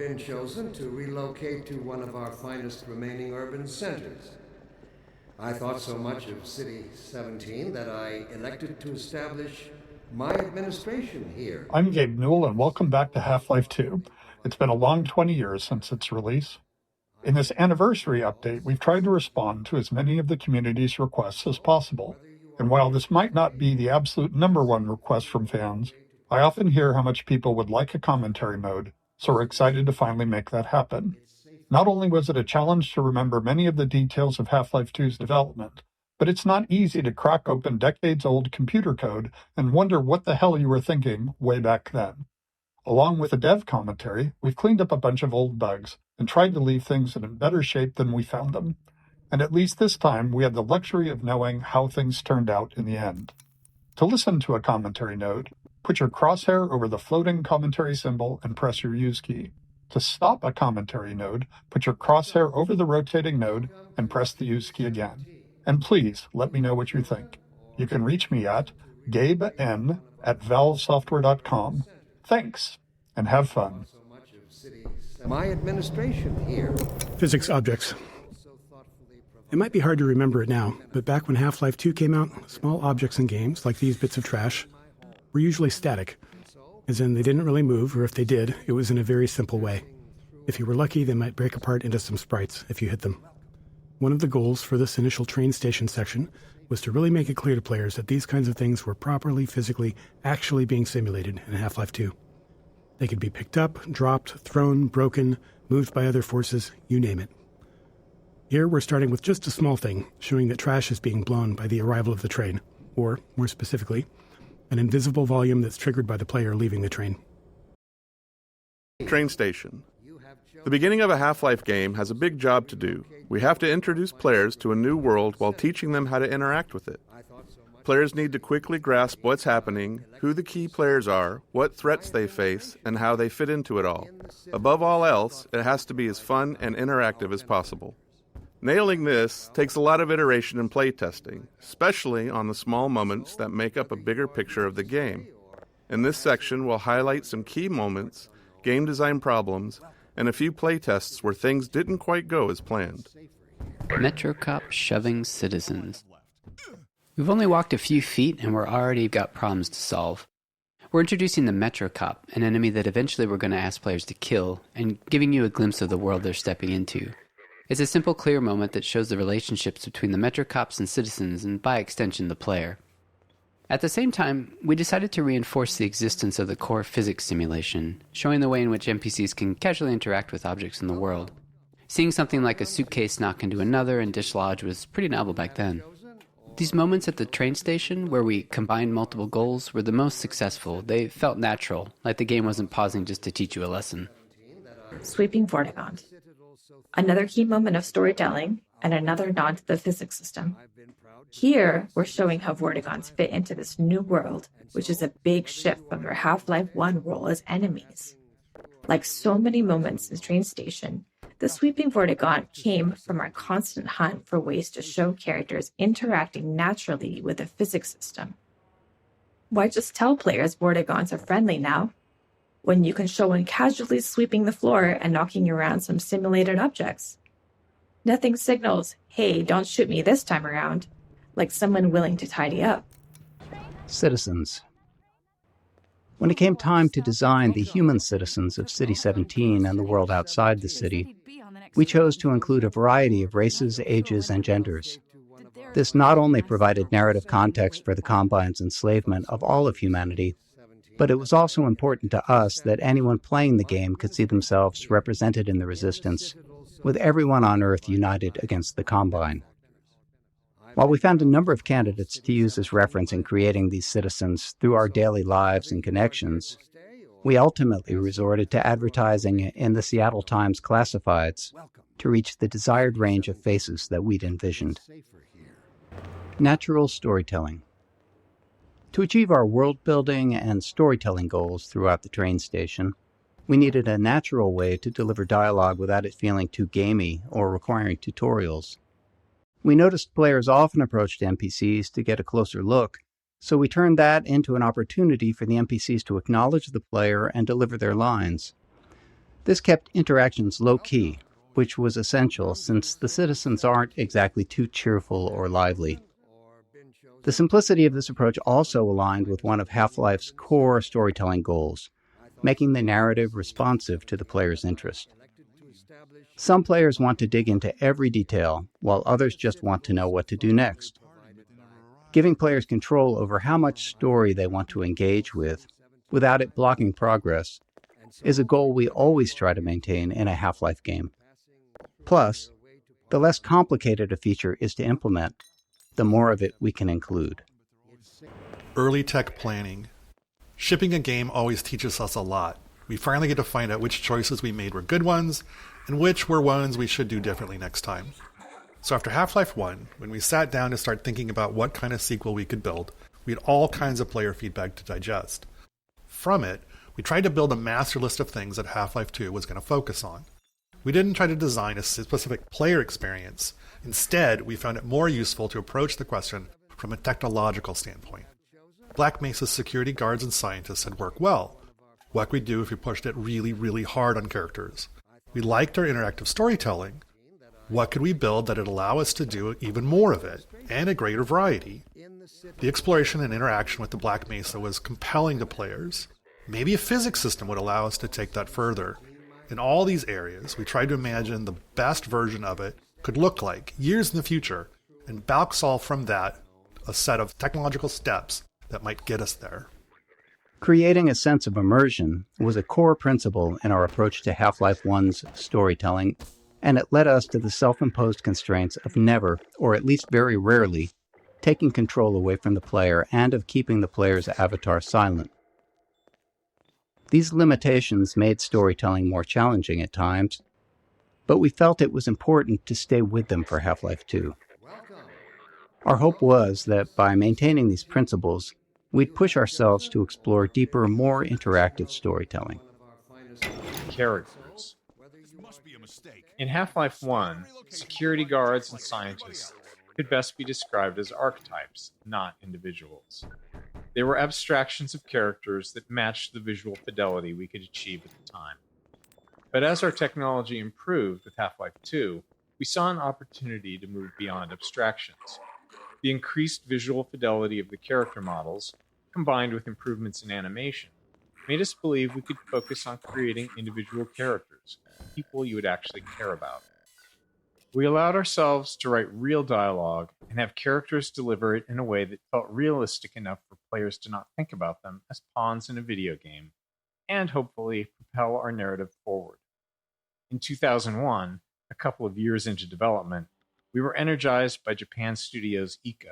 been chosen to relocate to one of our finest remaining urban centers. I thought so much of City 17 that I elected to establish my administration here. I'm Gabe Newell, and welcome back to Half-Life 2. It's been a long 20 years since its release. In this anniversary update, we've tried to respond to as many of the community's requests as possible. And while this might not be the absolute #1 request from fans, I often hear how much people would like a commentary mode, so we're excited to finally make that happen. Not only was it a challenge to remember many of the details of Half-Life 2's development, but it's not easy to crack open decades-old computer code and wonder what the hell you were thinking way back then. Along with a dev commentary, we've cleaned up a bunch of old bugs and tried to leave things in better shape than we found them. And at least this time, we had the luxury of knowing how things turned out in the end. To listen to a commentary node, put your crosshair over the floating commentary symbol and press your use key. To stop a commentary node, put your crosshair over the rotating node and press the use key again. And please, let me know what you think. You can reach me at gaben@valvesoftware.com. Thanks, and have fun. My administration here. Physics objects. It might be hard to remember it now, but back when Half-Life 2 came out, small objects in games, like these bits of trash, were usually static, as in they didn't really move, or if they did, it was in a very simple way. If you were lucky, they might break apart into some sprites if you hit them. One of the goals for this initial train station section was to really make it clear to players that these kinds of things were properly, physically, actually being simulated in Half-Life 2. They could be picked up, dropped, thrown, broken, moved by other forces, you name it. Here we're starting with just a small thing, showing that trash is being blown by the arrival of the train, or, more specifically, an invisible volume that's triggered by the player leaving the train. Train station. The beginning of a Half-Life game has a big job to do. We have to introduce players to a new world while teaching them how to interact with it. Players need to quickly grasp what's happening, who the key players are, what threats they face, and how they fit into it all. Above all else, it has to be as fun and interactive as possible. Nailing this takes a lot of iteration and playtesting, especially on the small moments that make up a bigger picture of the game. In this section, we'll highlight some key moments, game design problems, and a few playtests where things didn't quite go as planned. Metro cop shoving citizens. We've only walked a few feet and we're already got problems to solve. We're introducing the Metro Cop, an enemy that eventually we're going to ask players to kill, and giving you a glimpse of the world they're stepping into. It's a simple, clear moment that shows the relationships between the Metro Cops and citizens, and by extension, the player. At the same time, we decided to reinforce the existence of the core physics simulation, showing the way in which NPCs can casually interact with objects in the world. Seeing something like a suitcase knock into another and dislodge was pretty novel back then. These moments at the train station, where we combined multiple goals, were the most successful. They felt natural, like the game wasn't pausing just to teach you a lesson. Sweeping Vortigons. Another key moment of storytelling, and another nod to the physics system. Here, we're showing how Vortigons fit into this new world, which is a big shift from their Half-Life 1 role as enemies. Like so many moments in Train Station, the Sweeping Vortigon came from our constant hunt for ways to show characters interacting naturally with the physics system. Why just tell players Vortigons are friendly now, when you can show one casually sweeping the floor and knocking around some simulated objects? Nothing signals, hey, don't shoot me this time around, like someone willing to tidy up. Citizens. When it came time to design the human citizens of City 17 and the world outside the city, we chose to include a variety of races, ages, and genders. This not only provided narrative context for the Combine's enslavement of all of humanity, but it was also important to us that anyone playing the game could see themselves represented in the Resistance, with everyone on Earth united against the Combine. While we found a number of candidates to use as reference in creating these citizens through our daily lives and connections, we ultimately resorted to advertising in the Seattle Times classifieds to reach the desired range of faces that we'd envisioned. Natural storytelling. To achieve our world-building and storytelling goals throughout the train station, we needed a natural way to deliver dialogue without it feeling too gamey or requiring tutorials. We noticed players often approached NPCs to get a closer look, so we turned that into an opportunity for the NPCs to acknowledge the player and deliver their lines. This kept interactions low-key, which was essential since the citizens aren't exactly too cheerful or lively. The simplicity of this approach also aligned with one of Half-Life's core storytelling goals, making the narrative responsive to the player's interest. Some players want to dig into every detail, while others just want to know what to do next. Giving players control over how much story they want to engage with, without it blocking progress, is a goal we always try to maintain in a Half-Life game. Plus, the less complicated a feature is to implement, the more of it we can include. Early tech planning. Shipping a game always teaches us a lot. We finally get to find out which choices we made were good ones, and which were ones we should do differently next time. So after Half-Life 1, when we sat down to start thinking about what kind of sequel we could build, we had all kinds of player feedback to digest. From it, we tried to build a master list of things that Half-Life 2 was going to focus on. We didn't try to design a specific player experience. Instead, we found it more useful to approach the question from a technological standpoint. Black Mesa's security guards and scientists had worked well. What could we do if we pushed it really, really hard on characters? We liked our interactive storytelling. What could we build that would allow us to do even more of it, and a greater variety? The exploration and interaction with the Black Mesa was compelling to players. Maybe a physics system would allow us to take that further. In all these areas, we tried to imagine the best version of it could look like years in the future, and bulk solve from that a set of technological steps that might get us there. Creating a sense of immersion was a core principle in our approach to Half-Life 1's storytelling, and it led us to the self-imposed constraints of never, or at least very rarely, taking control away from the player and of keeping the player's avatar silent. These limitations made storytelling more challenging at times, but we felt it was important to stay with them for Half-Life 2. Our hope was that by maintaining these principles, we'd push ourselves to explore deeper, more interactive storytelling. Characters. In Half-Life 1, security guards and scientists could best be described as archetypes, not individuals. They were abstractions of characters that matched the visual fidelity we could achieve at the time. But as our technology improved with Half-Life 2, we saw an opportunity to move beyond abstractions. The increased visual fidelity of the character models, combined with improvements in animation, made us believe we could focus on creating individual characters, people you would actually care about. We allowed ourselves to write real dialogue and have characters deliver it in a way that felt realistic enough for players to not think about them as pawns in a video game, and hopefully propel our narrative forward. In 2001, a couple of years into development, we were energized by Japan Studios' Eco.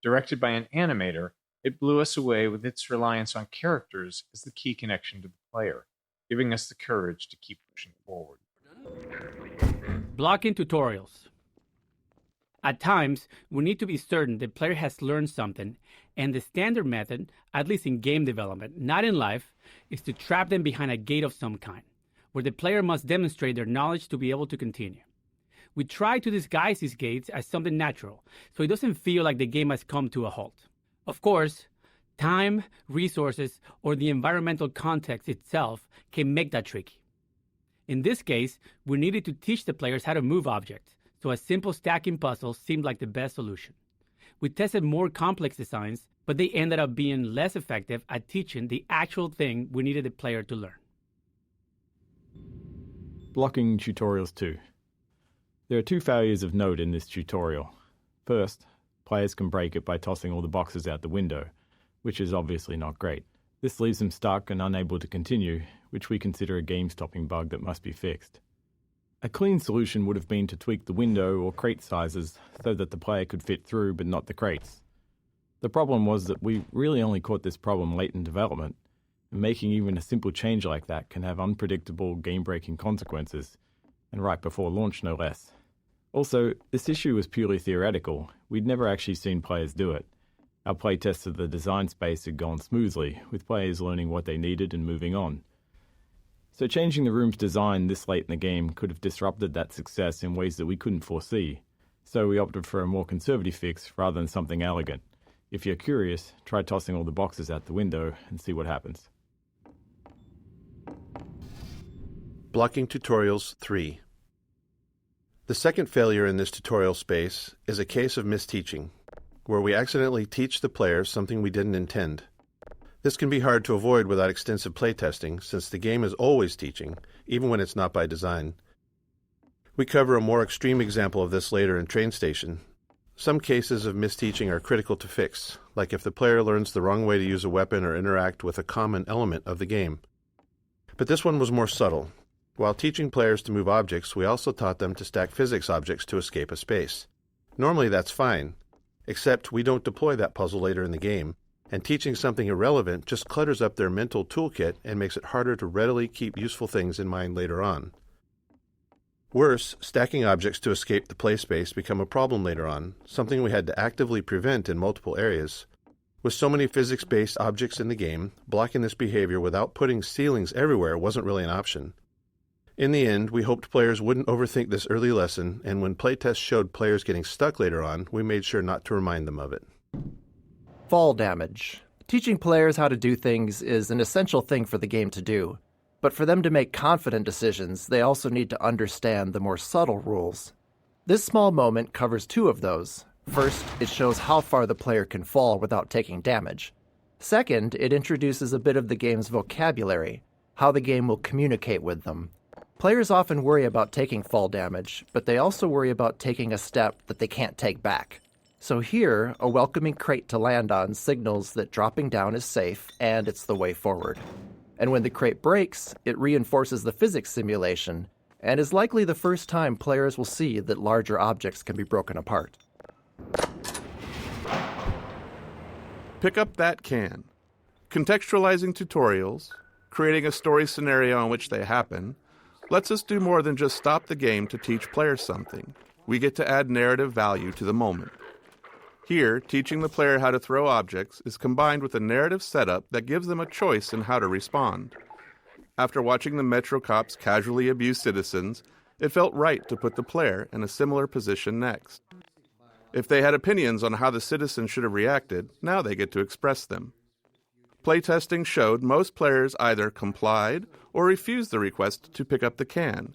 Directed by an animator, it blew us away with its reliance on characters as the key connection to the player, giving us the courage to keep pushing forward. Blocking tutorials. At times, we need to be certain the player has learned something, and the standard method, at least in game development, not in life, is to trap them behind a gate of some kind, where the player must demonstrate their knowledge to be able to continue. We try to disguise these gates as something natural, so it doesn't feel like the game has come to a halt. Of course, time, resources, or the environmental context itself can make that tricky. In this case, we needed to teach the players how to move objects, so a simple stacking puzzle seemed like the best solution. We tested more complex designs, but they ended up being less effective at teaching the actual thing we needed the player to learn. Blocking tutorials too. There are two failures of note in this tutorial. First, players can break it by tossing all the boxes out the window, which is obviously not great. This leaves them stuck and unable to continue, which we consider a game-stopping bug that must be fixed. A clean solution would have been to tweak the window or crate sizes so that the player could fit through but not the crates. The problem was that we really only caught this problem late in development, and making even a simple change like that can have unpredictable game-breaking consequences, and right before launch no less. Also, this issue was purely theoretical. We'd never actually seen players do it. Our playtests of the design space had gone smoothly, with players learning what they needed and moving on. So changing the room's design this late in the game could have disrupted that success in ways that we couldn't foresee. So we opted for a more conservative fix rather than something elegant. If you're curious, try tossing all the boxes out the window and see what happens. Blocking Tutorials 3. The second failure in this tutorial space is a case of misteaching, where we accidentally teach the players something we didn't intend. This can be hard to avoid without extensive playtesting, since the game is always teaching, even when it's not by design. We cover a more extreme example of this later in Train Station. Some cases of misteaching are critical to fix, like if the player learns the wrong way to use a weapon or interact with a common element of the game. But this one was more subtle. While teaching players to move objects, we also taught them to stack physics objects to escape a space. Normally that's fine, except we don't deploy that puzzle later in the game, and teaching something irrelevant just clutters up their mental toolkit and makes it harder to readily keep useful things in mind later on. Worse, stacking objects to escape the play space become a problem later on, something we had to actively prevent in multiple areas. With so many physics-based objects in the game, blocking this behavior without putting ceilings everywhere wasn't really an option. In the end, we hoped players wouldn't overthink this early lesson, and when playtests showed players getting stuck later on, we made sure not to remind them of it. Fall damage. Teaching players how to do things is an essential thing for the game to do, but for them to make confident decisions, they also need to understand the more subtle rules. This small moment covers two of those. First, it shows how far the player can fall without taking damage. Second, it introduces a bit of the game's vocabulary, how the game will communicate with them. Players often worry about taking fall damage, but they also worry about taking a step that they can't take back. So here, a welcoming crate to land on signals that dropping down is safe and it's the way forward. And when the crate breaks, it reinforces the physics simulation, and is likely the first time players will see that larger objects can be broken apart. Pick up that can. Contextualizing tutorials, creating a story scenario in which they happen, lets us do more than just stop the game to teach players something. We get to add narrative value to the moment. Here, teaching the player how to throw objects is combined with a narrative setup that gives them a choice in how to respond. After watching the Metro cops casually abuse citizens, it felt right to put the player in a similar position next. If they had opinions on how the citizens should have reacted, now they get to express them. Playtesting showed most players either complied or refused the request to pick up the can,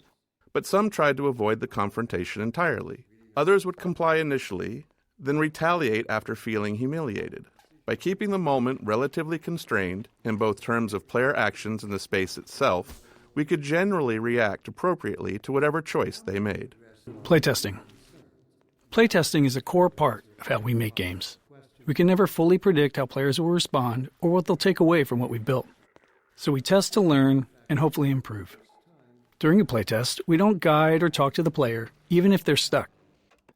but some tried to avoid the confrontation entirely. Others would comply initially, then retaliate after feeling humiliated. By keeping the moment relatively constrained, in both terms of player actions and the space itself, we could generally react appropriately to whatever choice they made. Playtesting. Playtesting is a core part of how we make games. We can never fully predict how players will respond or what they'll take away from what we've built. So we test to learn and hopefully improve. During a playtest, we don't guide or talk to the player, even if they're stuck,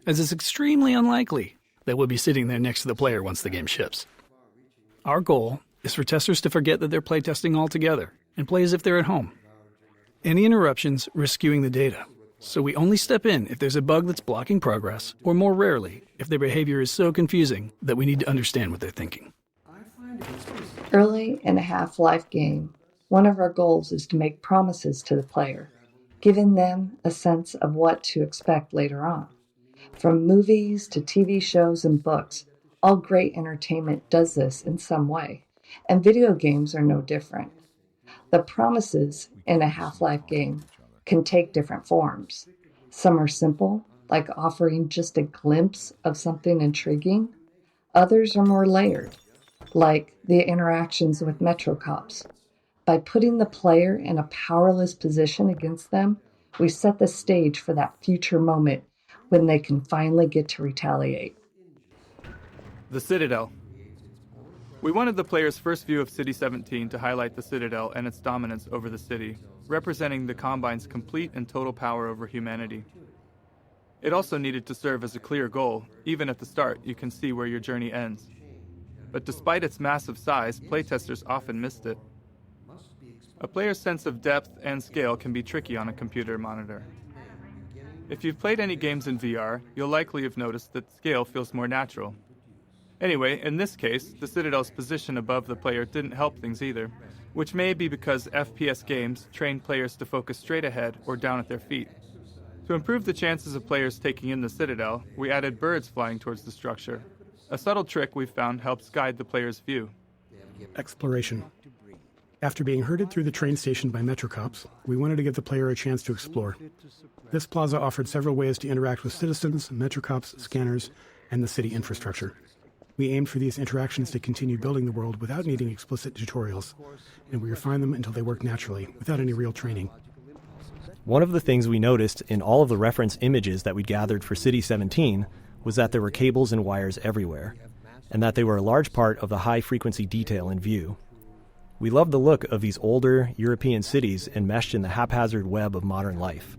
as it's extremely unlikely that we'll be sitting there next to the player once the game ships. Our goal is for testers to forget that they're playtesting altogether and play as if they're at home. Any interruptions risk skewing the data, so we only step in if there's a bug that's blocking progress, or more rarely, if their behavior is so confusing that we need to understand what they're thinking. Early in a Half-Life game, one of our goals is to make promises to the player, giving them a sense of what to expect later on. From movies to TV shows and books, all great entertainment does this in some way, and video games are no different. The promises in a Half-Life game can take different forms. Some are simple, like offering just a glimpse of something intriguing. Others are more layered, like the interactions with Metro cops. By putting the player in a powerless position against them, we set the stage for that future moment when they can finally get to retaliate. The Citadel. We wanted the player's first view of City 17 to highlight the Citadel and its dominance over the city, representing the Combine's complete and total power over humanity. It also needed to serve as a clear goal. Even at the start, you can see where your journey ends. But despite its massive size, playtesters often missed it. A player's sense of depth and scale can be tricky on a computer monitor. If you've played any games in VR, you'll likely have noticed that scale feels more natural. Anyway, in this case, the Citadel's position above the player didn't help things either, which may be because FPS games train players to focus straight ahead or down at their feet. To improve the chances of players taking in the Citadel, we added birds flying towards the structure. A subtle trick we've found helps guide the player's view. Exploration. After being herded through the train station by Metro cops, we wanted to give the player a chance to explore. This plaza offered several ways to interact with citizens, Metro cops, scanners, and the city infrastructure. We aimed for these interactions to continue building the world without needing explicit tutorials, and we refined them until they worked naturally, without any real training. One of the things we noticed in all of the reference images that we gathered for City 17 was that there were cables and wires everywhere, and that they were a large part of the high-frequency detail in view. We loved the look of these older European cities enmeshed in the haphazard web of modern life.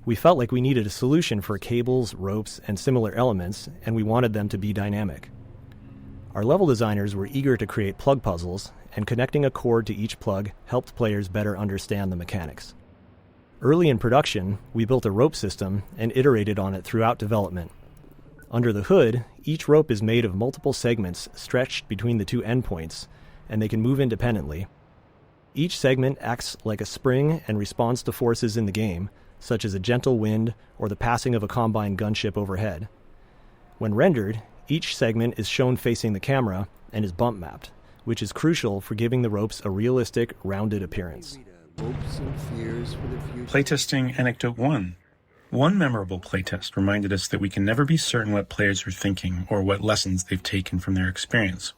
We felt like we needed a solution for cables, ropes, and similar elements, and we wanted them to be dynamic. Our level designers were eager to create plug puzzles, and connecting a cord to each plug helped players better understand the mechanics. Early in production, we built a rope system and iterated on it throughout development. Under the hood, each rope is made of multiple segments stretched between the two endpoints, and they can move independently. Each segment acts like a spring and responds to forces in the game, such as a gentle wind or the passing of a combine gunship overhead. When rendered, each segment is shown facing the camera and is bump mapped, which is crucial for giving the ropes a realistic, rounded appearance. Playtesting Anecdote 1. One memorable playtest reminded us that we can never be certain what players are thinking or what lessons they've taken from their experience.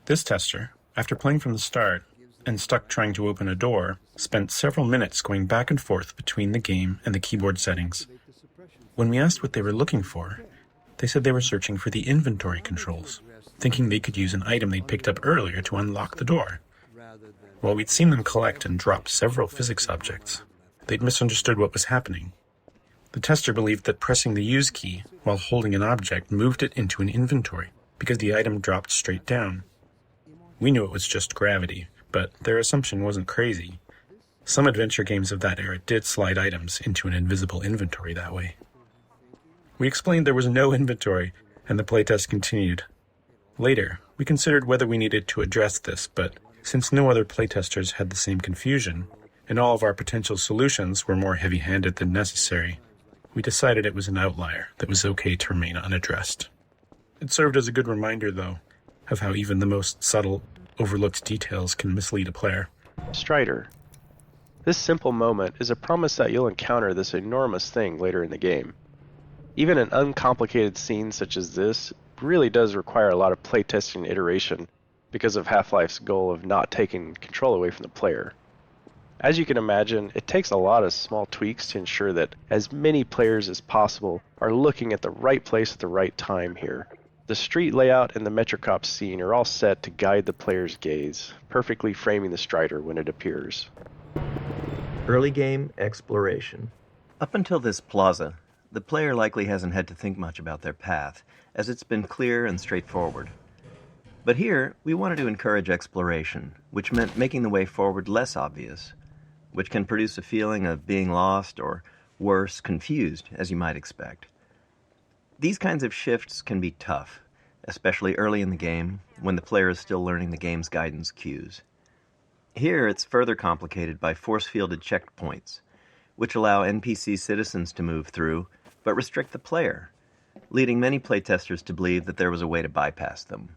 This tester, after playing from the start and stuck trying to open a door, spent several minutes going back and forth between the game and the keyboard settings. When we asked what they were looking for, they said they were searching for the inventory controls, thinking they could use an item they'd picked up earlier to unlock the door. While we'd seen them collect and drop several physics objects, they'd misunderstood what was happening. The tester believed that pressing the use key while holding an object moved it into an inventory because the item dropped straight down. We knew it was just gravity, but their assumption wasn't crazy. Some adventure games of that era did slide items into an invisible inventory that way. We explained there was no inventory, and the playtest continued. Later, we considered whether we needed to address this, but since no other playtesters had the same confusion, and all of our potential solutions were more heavy-handed than necessary, we decided it was an outlier that was okay to remain unaddressed. It served as a good reminder, though, of how even the most subtle, overlooked details can mislead a player. Strider. This simple moment is a promise that you'll encounter this enormous thing later in the game. Even an uncomplicated scene such as this really does require a lot of playtesting and iteration because of Half-Life's goal of not taking control away from the player. As you can imagine, it takes a lot of small tweaks to ensure that as many players as possible are looking at the right place at the right time here. The street layout and the Metrocop scene are all set to guide the player's gaze, perfectly framing the Strider when it appears. Early game exploration. Up until this plaza, the player likely hasn't had to think much about their path, as it's been clear and straightforward. But here, we wanted to encourage exploration, which meant making the way forward less obvious, which can produce a feeling of being lost or, worse, confused, as you might expect. These kinds of shifts can be tough, especially early in the game, when the player is still learning the game's guidance cues. Here, it's further complicated by force-fielded checkpoints, which allow NPC citizens to move through, but restrict the player, leading many playtesters to believe that there was a way to bypass them.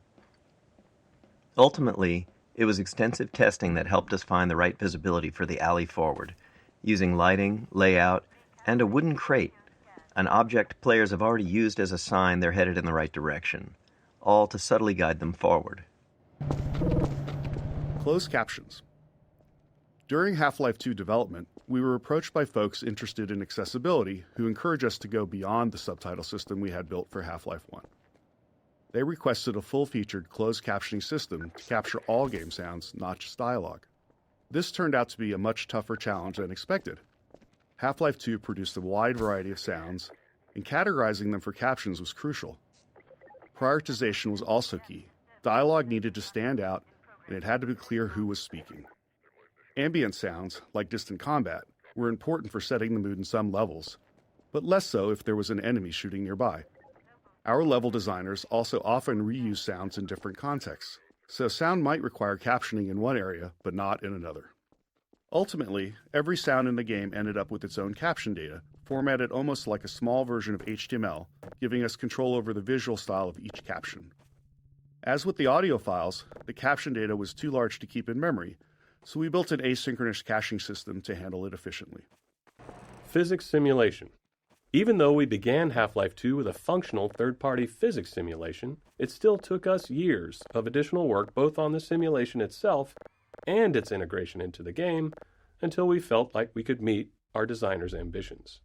Ultimately, it was extensive testing that helped us find the right visibility for the alley forward, using lighting, layout, and a wooden crate, an object players have already used as a sign they're headed in the right direction, all to subtly guide them forward. Closed captions. During Half-Life 2 development, we were approached by folks interested in accessibility who encouraged us to go beyond the subtitle system we had built for Half-Life 1. They requested a full-featured closed captioning system to capture all game sounds, not just dialogue. This turned out to be a much tougher challenge than expected. Half-Life 2 produced a wide variety of sounds, and categorizing them for captions was crucial. Prioritization was also key. Dialogue needed to stand out, and it had to be clear who was speaking. Ambient sounds, like distant combat, were important for setting the mood in some levels, but less so if there was an enemy shooting nearby. Our level designers also often reuse sounds in different contexts, so sound might require captioning in one area, but not in another. Ultimately, every sound in the game ended up with its own caption data, formatted almost like a small version of HTML, giving us control over the visual style of each caption. As with the audio files, the caption data was too large to keep in memory, so we built an asynchronous caching system to handle it efficiently. Physics simulation. Even though we began Half-Life 2 with a functional third-party physics simulation, it still took us years of additional work both on the simulation itself and its integration into the game until we felt like we could meet our designers' ambitions.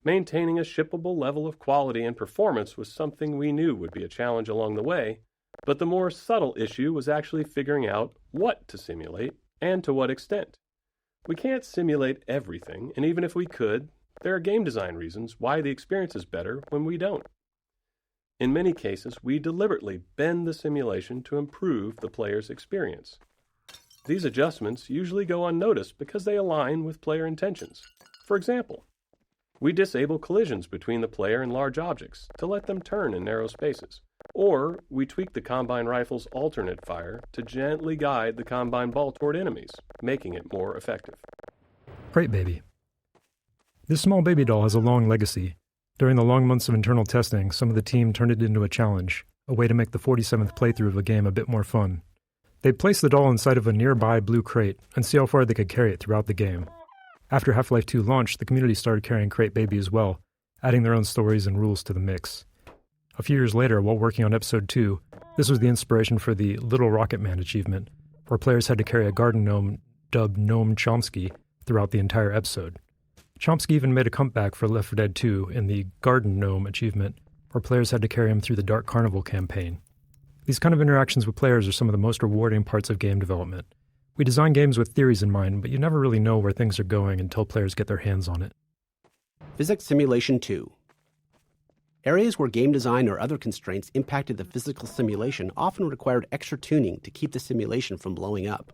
Maintaining a shippable level of quality and performance was something we knew would be a challenge along the way, but the more subtle issue was actually figuring out what to simulate and to what extent. We can't simulate everything, and even if we could, there are game design reasons why the experience is better when we don't. In many cases, we deliberately bend the simulation to improve the player's experience. These adjustments usually go unnoticed because they align with player intentions. For example, we disable collisions between the player and large objects to let them turn in narrow spaces. Or we tweak the Combine rifle's alternate fire to gently guide the Combine ball toward enemies, making it more effective. Crate Baby. This small baby doll has a long legacy. During the long months of internal testing, some of the team turned it into a challenge, a way to make the 47th playthrough of a game a bit more fun. They'd place the doll inside of a nearby blue crate and see how far they could carry it throughout the game. After Half-Life 2 launched, the community started carrying Crate Baby as well, adding their own stories and rules to the mix. A few years later, while working on Episode 2, this was the inspiration for the Little Rocket Man achievement, where players had to carry a garden gnome dubbed Gnome Chomsky throughout the entire episode. Chomsky even made a comeback for Left 4 Dead 2 in the Garden Gnome achievement, where players had to carry him through the Dark Carnival campaign. These kind of interactions with players are some of the most rewarding parts of game development. We design games with theories in mind, but you never really know where things are going until players get their hands on it. Physics Simulation 2. Areas where game design or other constraints impacted the physical simulation often required extra tuning to keep the simulation from blowing up.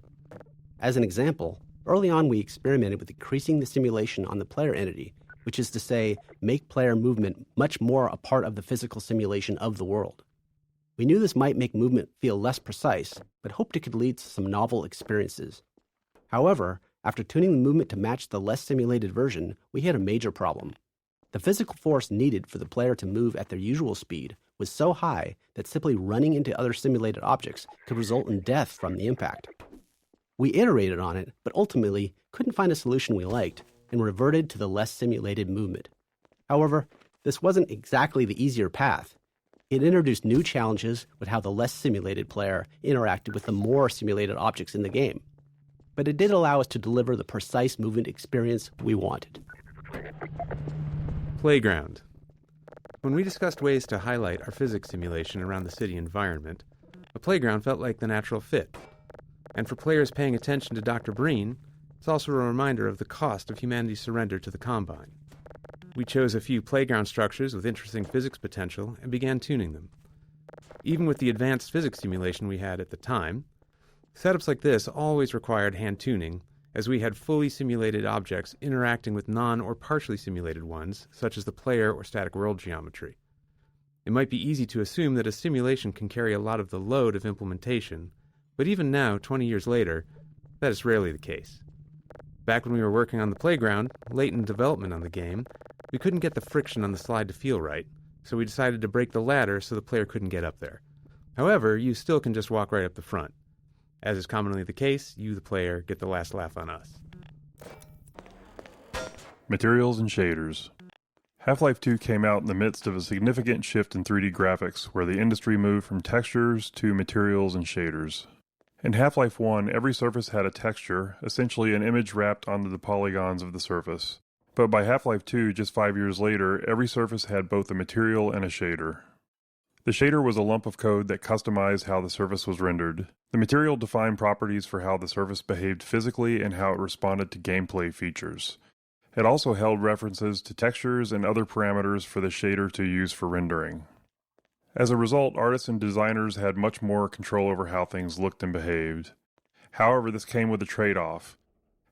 As an example, early on we experimented with increasing the simulation on the player entity, which is to say, make player movement much more a part of the physical simulation of the world. We knew this might make movement feel less precise, but hoped it could lead to some novel experiences. However, after tuning the movement to match the less simulated version, we hit a major problem. The physical force needed for the player to move at their usual speed was so high that simply running into other simulated objects could result in death from the impact. We iterated on it, but ultimately couldn't find a solution we liked and reverted to the less simulated movement. However, this wasn't exactly the easier path. It introduced new challenges with how the less simulated player interacted with the more simulated objects in the game. But it did allow us to deliver the precise movement experience we wanted. Playground. When we discussed ways to highlight our physics simulation around the city environment, a playground felt like the natural fit. And for players paying attention to Dr. Breen, it's also a reminder of the cost of humanity's surrender to the Combine. We chose a few playground structures with interesting physics potential and began tuning them. Even with the advanced physics simulation we had at the time, setups like this always required hand tuning, as we had fully simulated objects interacting with non- or partially simulated ones, such as the player or static world geometry. It might be easy to assume that a simulation can carry a lot of the load of implementation, but even now, 20 years later, that is rarely the case. Back when we were working on the playground, late in development on the game, we couldn't get the friction on the slide to feel right, so we decided to break the ladder so the player couldn't get up there. However, you still can just walk right up the front. As is commonly the case, you, the player, get the last laugh on us. Materials and shaders. Half-Life 2 came out in the midst of a significant shift in 3D graphics, where the industry moved from textures to materials and shaders. In Half-Life 1, every surface had a texture, essentially an image wrapped onto the polygons of the surface. But by Half-Life 2, just 5 years later, every surface had both a material and a shader. The shader was a lump of code that customized how the surface was rendered. The material defined properties for how the surface behaved physically and how it responded to gameplay features. It also held references to textures and other parameters for the shader to use for rendering. As a result, artists and designers had much more control over how things looked and behaved. However, this came with a trade-off.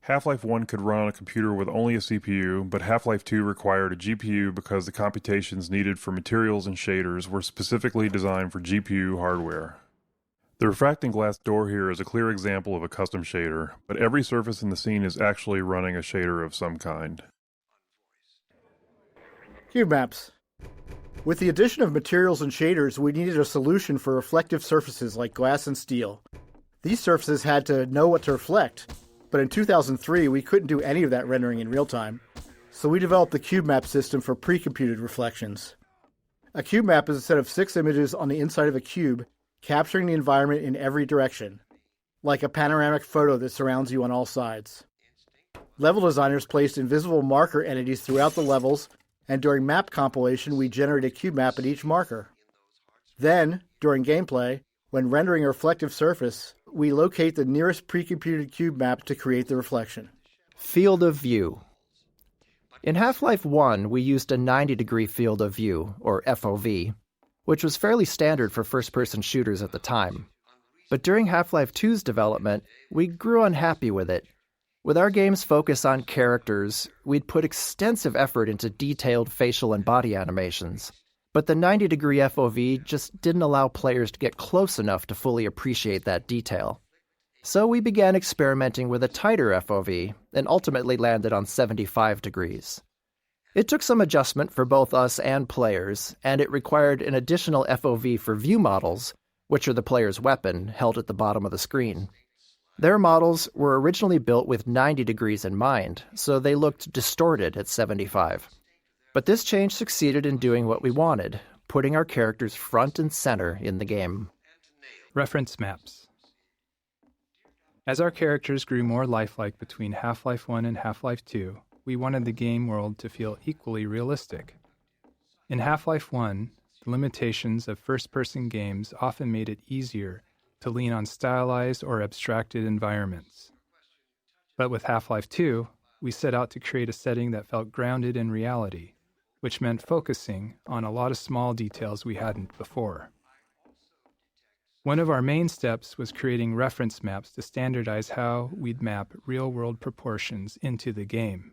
Half-Life 1 could run on a computer with only a CPU, but Half-Life 2 required a GPU because the computations needed for materials and shaders were specifically designed for GPU hardware. The refracting glass door here is a clear example of a custom shader, but every surface in the scene is actually running a shader of some kind. Cube maps. With the addition of materials and shaders, we needed a solution for reflective surfaces like glass and steel. These surfaces had to know what to reflect, but in 2003 we couldn't do any of that rendering in real time, so we developed the cube map system for pre-computed reflections. A cube map is a set of 6 images on the inside of a cube, capturing the environment in every direction, like a panoramic photo that surrounds you on all sides. Level designers placed invisible marker entities throughout the levels, and during map compilation we generate a cube map at each marker. Then, during gameplay, when rendering a reflective surface, we locate the nearest pre-computed cube map to create the reflection. Field of view. In Half-Life 1, we used a 90-degree field of view, or FOV, which was fairly standard for first-person shooters at the time. But during Half-Life 2's development, we grew unhappy with it. With our game's focus on characters, we'd put extensive effort into detailed facial and body animations. But the 90-degree FOV just didn't allow players to get close enough to fully appreciate that detail. So we began experimenting with a tighter FOV, and ultimately landed on 75 degrees. It took some adjustment for both us and players, and it required an additional FOV for view models, which are the player's weapon, held at the bottom of the screen. Their models were originally built with 90 degrees in mind, so they looked distorted at 75. But this change succeeded in doing what we wanted, putting our characters front and center in the game. Reference maps. As our characters grew more lifelike between Half-Life 1 and Half-Life 2, we wanted the game world to feel equally realistic. In Half-Life 1, the limitations of first-person games often made it easier to lean on stylized or abstracted environments. But with Half-Life 2, we set out to create a setting that felt grounded in reality, which meant focusing on a lot of small details we hadn't before. One of our main steps was creating reference maps to standardize how we'd map real-world proportions into the game.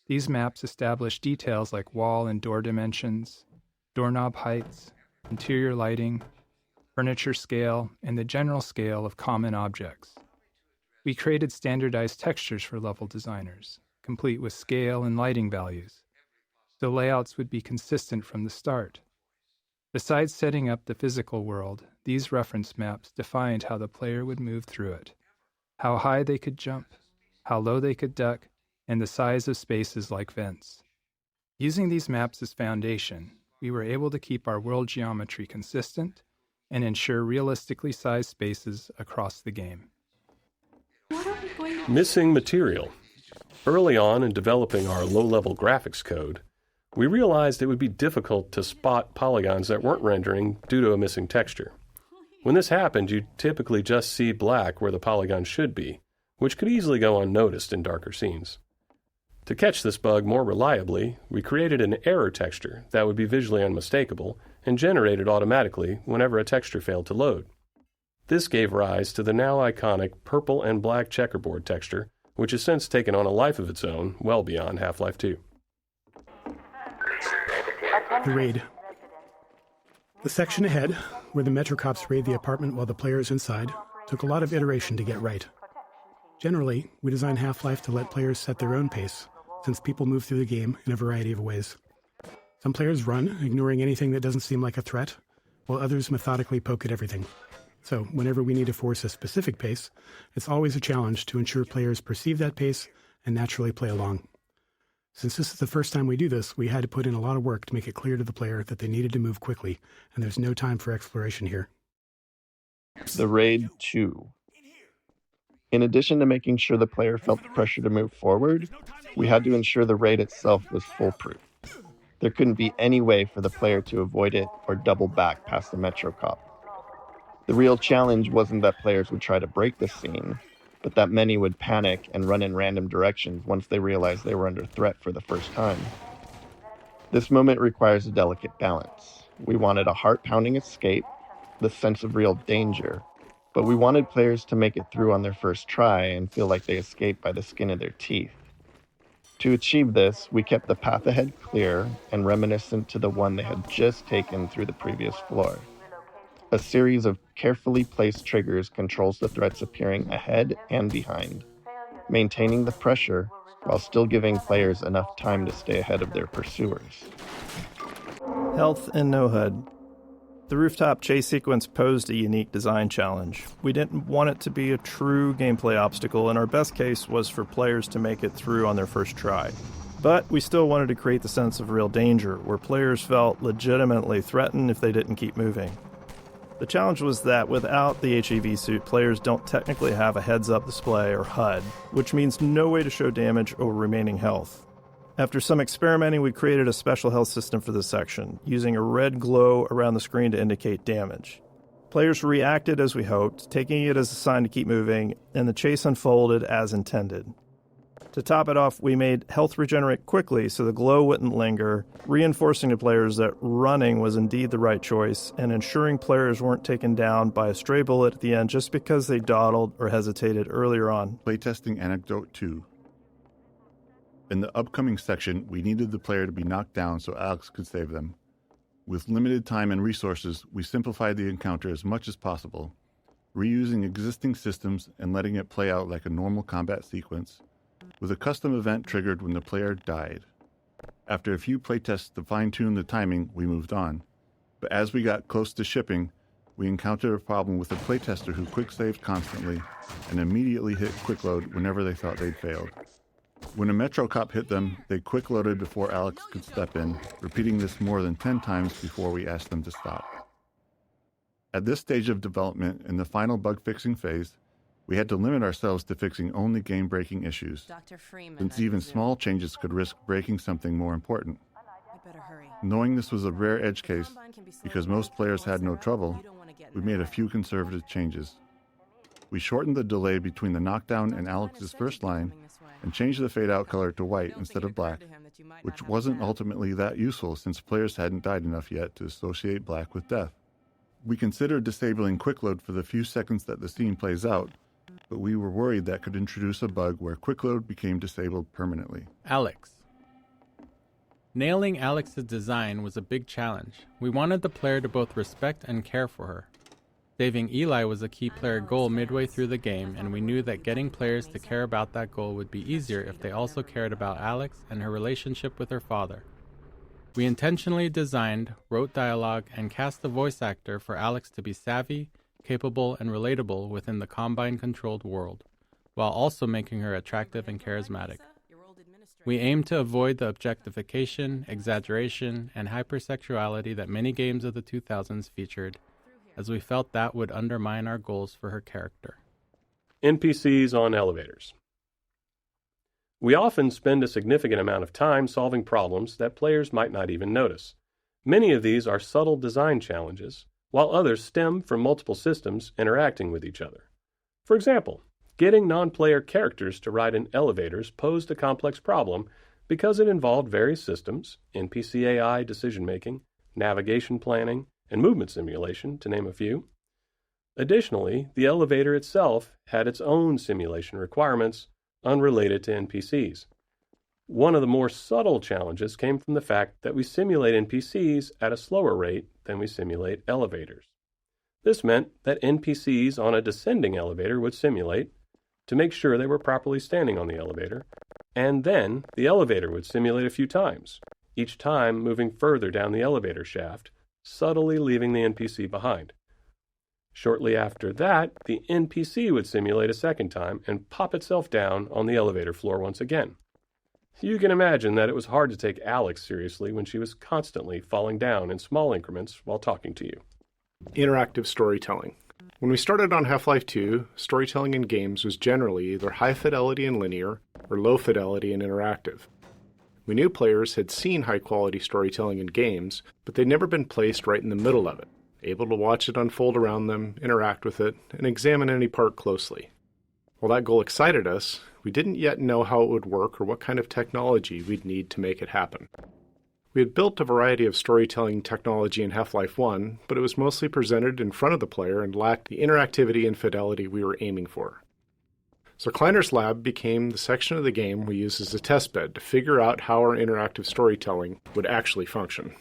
These maps establish details like wall and door dimensions, doorknob heights, interior lighting, furniture scale, and the general scale of common objects. We created standardized textures for level designers, complete with scale and lighting values, so layouts would be consistent from the start. Besides setting up the physical world, these reference maps defined how the player would move through it, how high they could jump, how low they could duck, and the size of spaces like vents. Using these maps as foundation, we were able to keep our world geometry consistent and ensure realistically sized spaces across the game. Missing material. Early on in developing our low-level graphics code, we realized it would be difficult to spot polygons that weren't rendering due to a missing texture. When this happened, you'd typically just see black where the polygon should be, which could easily go unnoticed in darker scenes. To catch this bug more reliably, we created an error texture that would be visually unmistakable and generated automatically whenever a texture failed to load. This gave rise to the now iconic purple and black checkerboard texture, which has since taken on a life of its own well beyond Half-Life 2. The raid. The section ahead, where the Metro cops raid the apartment while the player is inside, took a lot of iteration to get right. Generally, we design Half-Life to let players set their own pace, since people move through the game in a variety of ways. Some players run, ignoring anything that doesn't seem like a threat, while others methodically poke at everything. So, whenever we need to force a specific pace, it's always a challenge to ensure players perceive that pace and naturally play along. Since this is the first time we do this, we had to put in a lot of work to make it clear to the player that they needed to move quickly, and there's no time for exploration here. The Raid 2. In addition to making sure the player felt the pressure to move forward, we had to ensure the raid itself was foolproof. There couldn't be any way for the player to avoid it or double back past the Metro cop. The real challenge wasn't that players would try to break the scene, but that many would panic and run in random directions once they realized they were under threat for the first time. This moment requires a delicate balance. We wanted a heart-pounding escape, the sense of real danger, but we wanted players to make it through on their first try and feel like they escaped by the skin of their teeth. To achieve this, we kept the path ahead clear and reminiscent to the one they had just taken through the previous floor. A series of carefully placed triggers controls the threats appearing ahead and behind, maintaining the pressure while still giving players enough time to stay ahead of their pursuers. Health and no HUD. The rooftop chase sequence posed a unique design challenge. We didn't want it to be a true gameplay obstacle, and our best case was for players to make it through on their first try. But we still wanted to create the sense of real danger, where players felt legitimately threatened if they didn't keep moving. The challenge was that without the HEV suit, players don't technically have a heads-up display or HUD, which means no way to show damage or remaining health. After some experimenting, we created a special health system for this section, using a red glow around the screen to indicate damage. Players reacted as we hoped, taking it as a sign to keep moving, and the chase unfolded as intended. To top it off, we made health regenerate quickly so the glow wouldn't linger, reinforcing to players that running was indeed the right choice, and ensuring players weren't taken down by a stray bullet at the end just because they dawdled or hesitated earlier on. Playtesting Anecdote 2. In the upcoming section, we needed the player to be knocked down so Alex could save them. With limited time and resources, we simplified the encounter as much as possible, reusing existing systems and letting it play out like a normal combat sequence, with a custom event triggered when the player died. After a few playtests to fine-tune the timing, we moved on. But as we got close to shipping, we encountered a problem with a playtester who quick-saved constantly and immediately hit quick-load whenever they thought they'd failed. When a Metro cop hit them, they quick-loaded before Alex could step in, repeating this more than 10 times before we asked them to stop. At this stage of development, in the final bug-fixing phase, we had to limit ourselves to fixing only game-breaking issues, since even small changes could risk breaking something more important. Knowing this was a rare edge case, because most players had no trouble, we made a few conservative changes. We shortened the delay between the knockdown and Alex's first line, and changed the fade-out color to white instead of black, which wasn't ultimately that useful since players hadn't died enough yet to associate black with death. We considered disabling quick-load for the few seconds that the scene plays out, but we were worried that could introduce a bug where quick-load became disabled permanently. Alex. Nailing Alex's design was a big challenge. We wanted the player to both respect and care for her. Saving Eli was a key player goal midway through the game, and we knew that getting players to care about that goal would be easier if they also cared about Alex and her relationship with her father. We intentionally designed, wrote dialogue, and cast a voice actor for Alex to be savvy, capable, and relatable within the Combine-controlled world, while also making her attractive and charismatic. We aimed to avoid the objectification, exaggeration, and hypersexuality that many games of the 2000s featured, as we felt that would undermine our goals for her character. NPCs on elevators. We often spend a significant amount of time solving problems that players might not even notice. Many of these are subtle design challenges, while others stem from multiple systems interacting with each other. For example, getting non-player characters to ride in elevators posed a complex problem because it involved various systems, NPC AI decision-making, navigation planning, and movement simulation, to name a few. Additionally, the elevator itself had its own simulation requirements unrelated to NPCs. One of the more subtle challenges came from the fact that we simulate NPCs at a slower rate than we simulate elevators. This meant that NPCs on a descending elevator would simulate to make sure they were properly standing on the elevator, and then the elevator would simulate a few times, each time moving further down the elevator shaft, subtly leaving the NPC behind. Shortly after that, the NPC would simulate a second time and pop itself down on the elevator floor once again. You can imagine that it was hard to take Alex seriously when she was constantly falling down in small increments while talking to you. Interactive storytelling. When we started on Half-Life 2, storytelling in games was generally either high fidelity and linear or low fidelity and interactive. We knew players had seen high-quality storytelling in games, but they'd never been placed right in the middle of it, able to watch it unfold around them, interact with it, and examine any part closely. While that goal excited us, we didn't yet know how it would work or what kind of technology we'd need to make it happen. We had built a variety of storytelling technology in Half-Life 1, but it was mostly presented in front of the player and lacked the interactivity and fidelity we were aiming for. So Kleiner's lab became the section of the game we used as a testbed to figure out how our interactive storytelling would actually function.